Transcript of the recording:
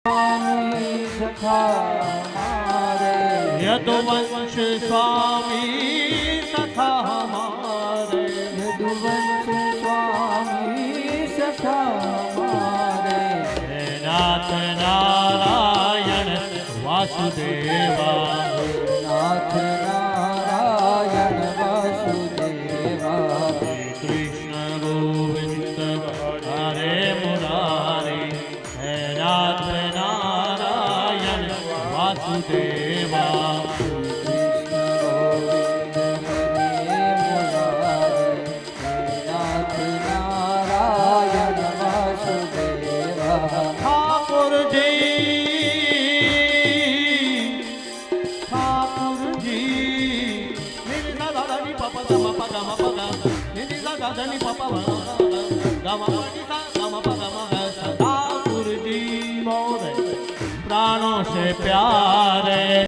सखा हमारे यदुवंश स्वामी सखा हमारे यदुवंश स्वामी सखा हमारे नाथ नारायण वासुदेवा नाथ नारायण वासुदेवा कृष्ण गोविंद हरे मुरारी हे नाथ नारायण वासुदेवा कृष्ण गोविंद हरे मुरारे नाथ नारायण वासुदेवा ठाकुर जी निधि दादा नी पापा गमा पगा मा पगा निधि दादा नी पापा गमा पगा ठाकुर जी मोरे प्राणों से प्यारे।